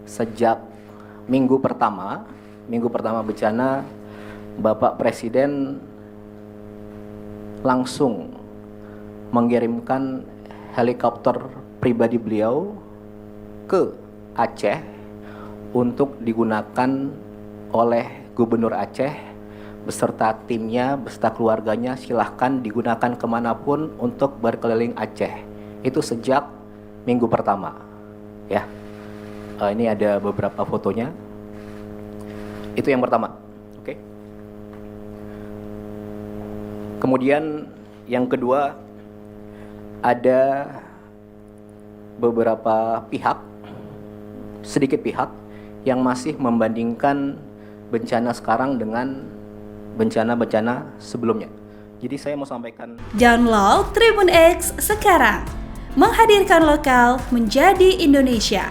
sejak minggu pertama bencana, Bapak Presiden langsung mengirimkan helikopter pribadi beliau ke Aceh untuk digunakan oleh Gubernur Aceh beserta timnya, beserta keluarganya. Silahkan digunakan kemanapun untuk berkeliling Aceh. Itu sejak minggu pertama, ya. Ini ada beberapa fotonya. Itu yang pertama, oke. Kemudian yang kedua, ada beberapa pihak, sedikit pihak yang masih membandingkan bencana sekarang dengan bencana-bencana sebelumnya. Jadi saya mau sampaikan. Download Tribun X sekarang, menghadirkan lokal menjadi Indonesia.